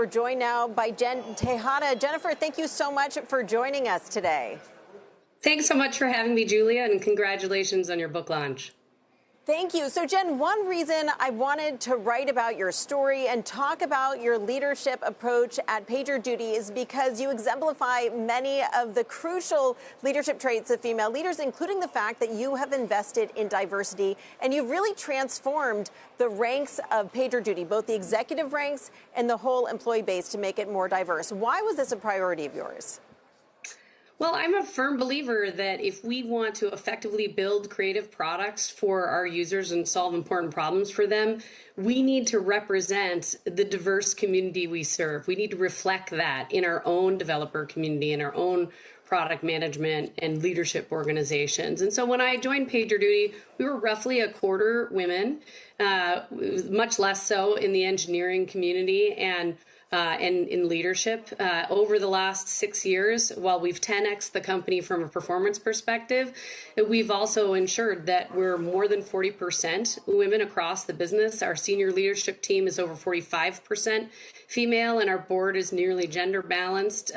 We're joined now by Jen Tejada. Jennifer, thank you so much for joining us today. Thanks so much for having me, Julia, and congratulations on your book launch. Thank you. So, Jen, one reason I wanted to write about your story and talk about your leadership approach at PagerDutys is because you exemplify many of the crucial leadership traits of female leaders, including the fact that you have invested in diversity and you've really transformed the ranks of PagerDuty, both the executive ranks and the whole employee base, to make it more diverse. Why was this a priority of yours? Well, I'm a firm believer that if we want to effectively build creative products for our users and solve important problems for them, we need to represent the diverse community we serve. We need to reflect that in our own developer community, in our own product management and leadership organizations. And so when I joined PagerDuty, we were roughly a quarter women, much less so in the engineering community and in leadership. Over the last 6 years, while we've 10x the company from a performance perspective, we've also ensured that we're more than 40% women across the business. Our senior leadership team is over 45% female, and our board is nearly gender balanced,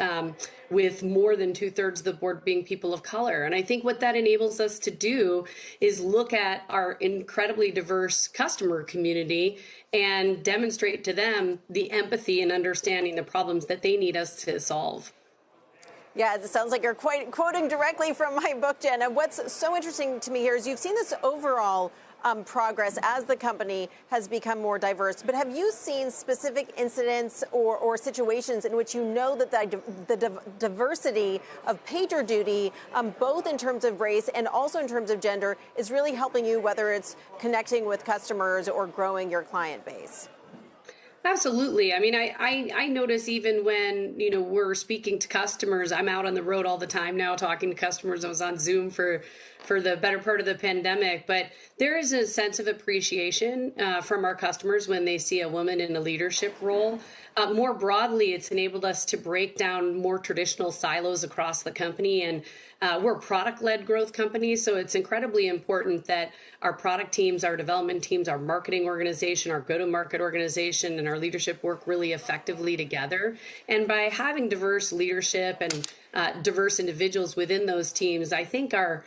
with more than 2/3 of the board being people of color. And I think what that enables us to do is look at our incredibly diverse customer community and demonstrate to them the empathy and understanding the problems that they need us to solve. Yeah, it sounds like you're quoting directly from my book, Jen. And what's so interesting to me here is you've seen this overall progress as the company has become more diverse. But have you seen specific incidents or situations in which you know that the diversity of PagerDuty, both in terms of race and also in terms of gender, is really helping you, whether it's connecting with customers or growing your client base? Absolutely. I mean, I notice even when, we're speaking to customers, I'm out on the road all the time now talking to customers. I was on Zoom for the better part of the pandemic, but there is a sense of appreciation from our customers when they see a woman in a leadership role. More broadly, it's enabled us to break down more traditional silos across the company, and we're a product-led growth company, so it's incredibly important that our product teams, our development teams, our marketing organization, our go-to-market organization, and our leadership work really effectively together. And by having diverse leadership and diverse individuals within those teams, I think our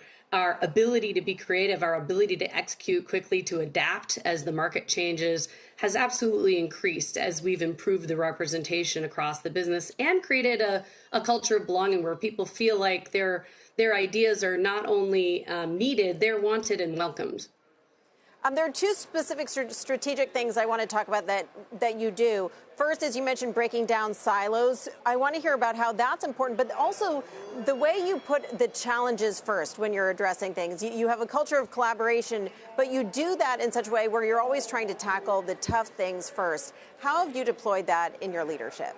ability to be creative, our ability to execute quickly, to adapt as the market changes, has absolutely increased as we've improved the representation across the business and created a culture of belonging where people feel like their ideas are not only needed, they're wanted and welcomed. There are two specific strategic things I want to talk about that you do. First, as you mentioned, breaking down silos. I want to hear about how that's important, but also the way you put the challenges first when you're addressing things. You have a culture of collaboration, but you do that in such a way where you're always trying to tackle the tough things first. How have you deployed that in your leadership?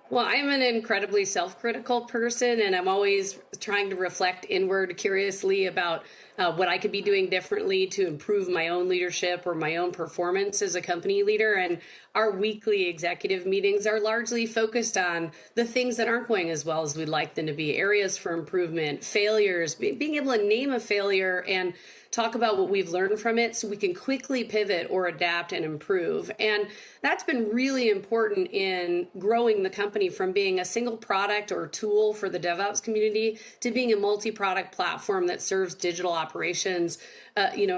Well, I'm an incredibly self-critical person, and I'm always trying to reflect inward curiously about what I could be doing differently to improve my own leadership or my own performance as a company leader. And our weekly executive meetings are largely focused on the things that aren't going as well as we'd like them to be, areas for improvement, failures, being able to name a failure and talk about what we've learned from it so we can quickly pivot or adapt and improve. And that's been really important in growing the company from being a single product or tool for the DevOps community to being a multi-product platform that serves digital operations,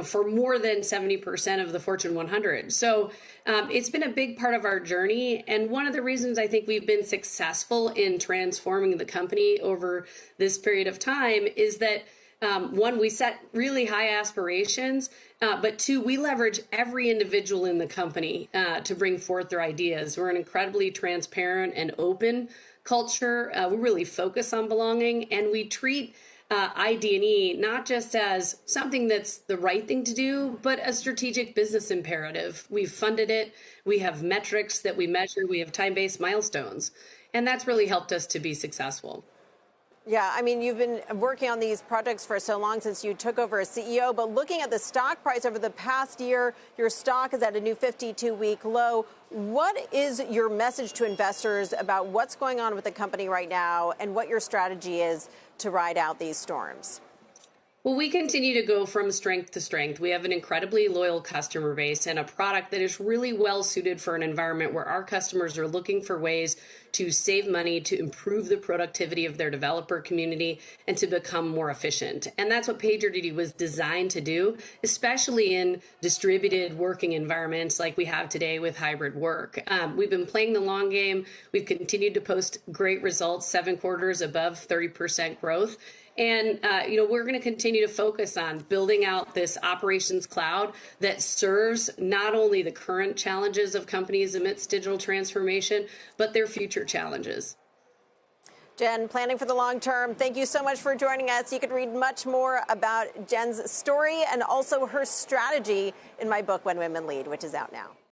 for more than 70% of the Fortune 100. So it's been a big part of our journey. And one of the reasons I think we've been successful in transforming the company over this period of time is that one, we set really high aspirations, but two, we leverage every individual in the company to bring forth their ideas. We're an incredibly transparent and open culture. We really focus on belonging, and we treat ID&E not just as something that's the right thing to do, but a strategic business imperative. We've funded it. We have metrics that we measure. We have time-based milestones, and that's really helped us to be successweek. Yeah, I mean, you've been working on these projects for so long since you took over as CEO, but looking at the stock price over the past year, your stock is at a new 52-week low. What is your message to investors about what's going on with the company right now and what your strategy is to ride out these storms? Well, we continue to go from strength to strength. We have an incredibly loyal customer base and a product that is really well suited for an environment where our customers are looking for ways to save money, to improve the productivity of their developer community, and to become more efficient. And that's what PagerDuty was designed to do, especially in distributed working environments like we have today with hybrid work. We've been playing the long game. We've continued to post great results, 7 quarters above 30% growth. And, we're going to continue to focus on building out this operations cloud that serves not only the current challenges of companies amidst digital transformation, but their future challenges. Jen, planning for the long term, thank you so much for joining us. You can read much more about Jen's story and also her strategy in my book, When Women Lead, which is out now.